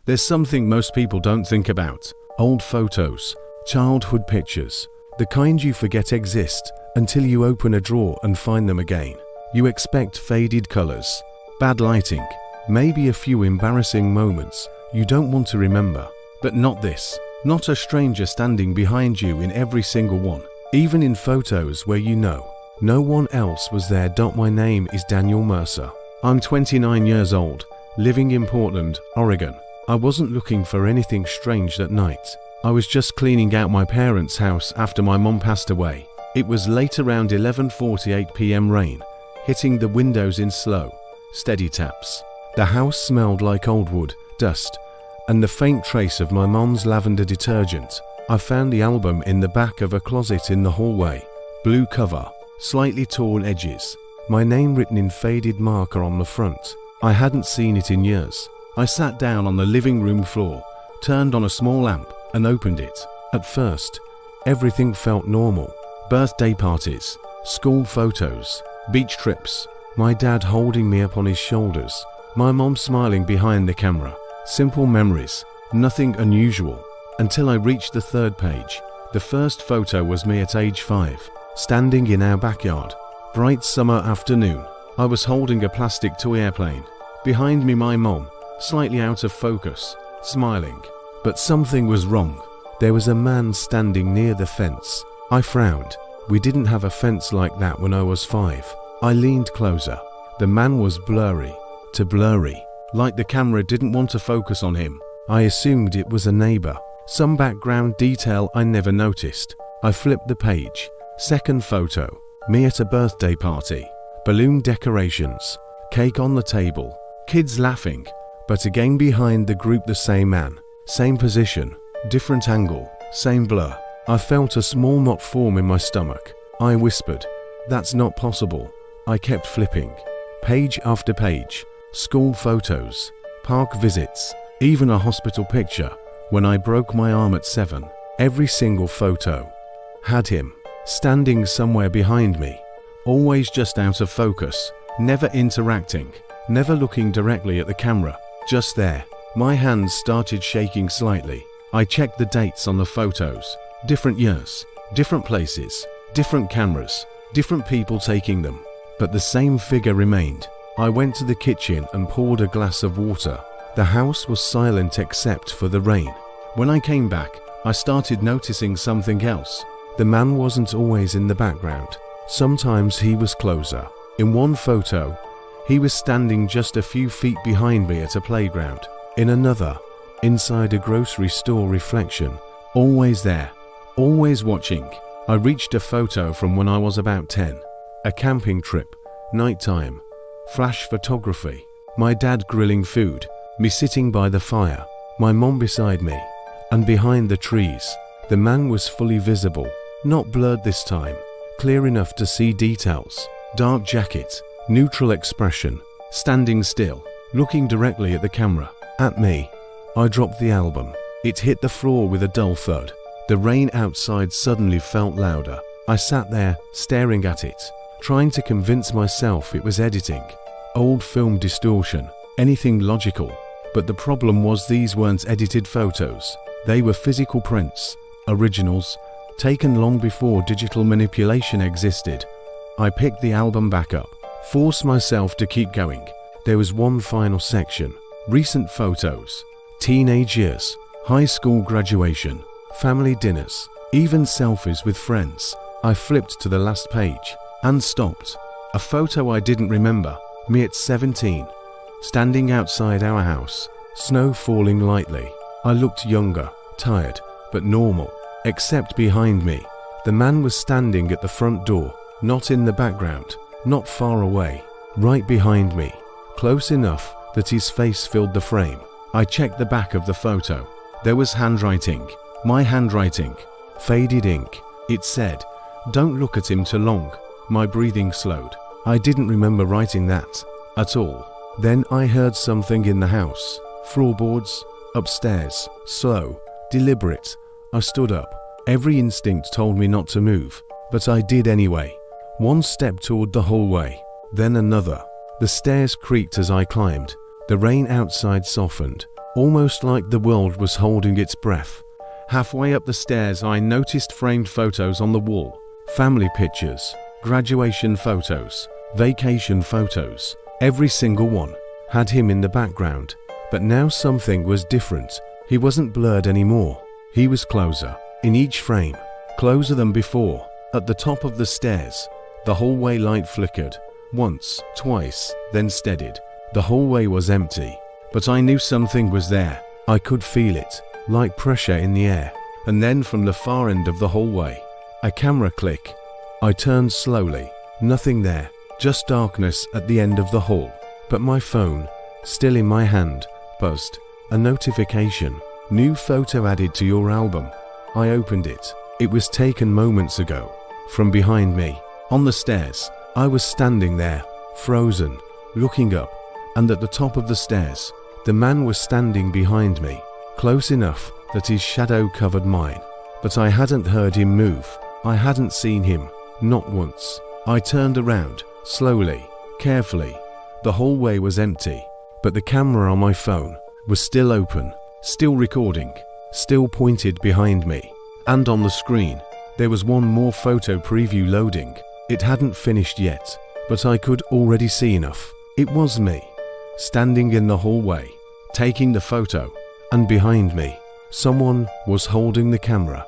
There's something most people don't think about. Old photos, childhood pictures, the kind you forget exist until you open a drawer and find them again. You expect faded colors, bad lighting, maybe a few embarrassing moments you don't want to remember. But not this. Not a stranger standing behind you in every single one. Even in photos where you know no one else was there. My name is Daniel Mercer. I'm 29 years old, living in Portland, Oregon. I wasn't looking for anything strange that night. I was just cleaning out my parents' house after my mom passed away. It was late around 11:48 p.m. rain, hitting the windows in slow, steady taps. The house smelled like old wood, dust, and the faint trace of my mom's lavender detergent. I found the album in the back of a closet in the hallway. Blue cover, slightly torn edges, my name written in faded marker on the front. I hadn't seen it in years. I sat down on the living room floor, turned on a small lamp, and opened it. At first, everything felt normal. Birthday parties, school photos, beach trips, my dad holding me up on his shoulders, my mom smiling behind the camera. Simple memories, nothing unusual. Until I reached the third page. The first photo was me at age 5, standing in our backyard. Bright summer afternoon. I was holding a plastic toy airplane. Behind me my mom, slightly out of focus, smiling. But something was wrong. There was a man standing near the fence. I frowned. We didn't have a fence like that when I was 5. I leaned closer. The man was blurry, too blurry, like the camera didn't want to focus on him. I assumed it was a neighbor, some background detail I never noticed. I flipped the page. Second photo, me at a birthday party. Balloon decorations, cake on the table, kids laughing, but again behind the group the same man, same position, different angle, same blur. I felt a small knot form in my stomach. I whispered, "That's not possible." I kept flipping. Page after page, school photos, park visits, even a hospital picture when I broke my arm at 7. Every single photo had him, standing somewhere behind me, always just out of focus, never interacting, never looking directly at the camera, just there. My hands started shaking slightly. I checked the dates on the photos. Different years, different places, different cameras, different people taking them, but the same figure remained. I went to the kitchen and poured a glass of water. The house was silent except for the rain. When I came back, I started noticing something else. The man wasn't always in the background. Sometimes he was closer. In one photo, he was standing just a few feet behind me at a playground. In another, inside a grocery store reflection, always there, always watching. I reached a photo from when I was about 10. A camping trip, nighttime, flash photography, my dad grilling food, me sitting by the fire, my mom beside me, and behind the trees, the man was fully visible, not blurred this time, clear enough to see details. Dark jacket, neutral expression, standing still, looking directly at the camera, at me. I dropped the album. It hit the floor with a dull thud. The rain outside suddenly felt louder. I sat there, staring at it, trying to convince myself it was editing. Old film distortion, anything logical. But the problem was these weren't edited photos. They were physical prints, originals, taken long before digital manipulation existed. I picked the album back up, forced myself to keep going. There was one final section. Recent photos, teenage years, high school graduation, family dinners, even selfies with friends. I flipped to the last page and stopped. A photo I didn't remember, me at 17, standing outside our house, snow falling lightly. I looked younger, tired, but normal, except behind me. The man was standing at the front door, not in the background, not far away, right behind me, close enough that his face filled the frame. I checked the back of the photo. There was handwriting, my handwriting, faded ink. It said, "Don't look at him too long." My breathing slowed. I didn't remember writing that at all. Then I heard something in the house. Floorboards, upstairs, slow, deliberate. I stood up. Every instinct told me not to move, but I did anyway. One step toward the hallway, then another. The stairs creaked as I climbed. The rain outside softened, almost like the world was holding its breath. Halfway up the stairs, I noticed framed photos on the wall. Family pictures, graduation photos, vacation photos. Every single one had him in the background. But now something was different. He wasn't blurred anymore. He was closer, in each frame, closer than before. At the top of the stairs, the hallway light flickered, once, twice, then steadied. The hallway was empty, but I knew something was there. I could feel it, like pressure in the air. And then from the far end of the hallway, a camera click. I turned slowly, nothing there, just darkness at the end of the hall. But my phone, still in my hand, buzzed. A notification. New photo added to your album. I opened it. It was taken moments ago. From behind me, on the stairs, I was standing there, frozen, looking up, and at the top of the stairs, the man was standing behind me, close enough that his shadow covered mine. But I hadn't heard him move. I hadn't seen him, not once. I turned around, slowly, carefully. The hallway was empty, but the camera on my phone was still open, still recording, still pointed behind me. And on the screen, there was one more photo preview loading. It hadn't finished yet, but I could already see enough. It was me, standing in the hallway, taking the photo, and behind me, someone was holding the camera.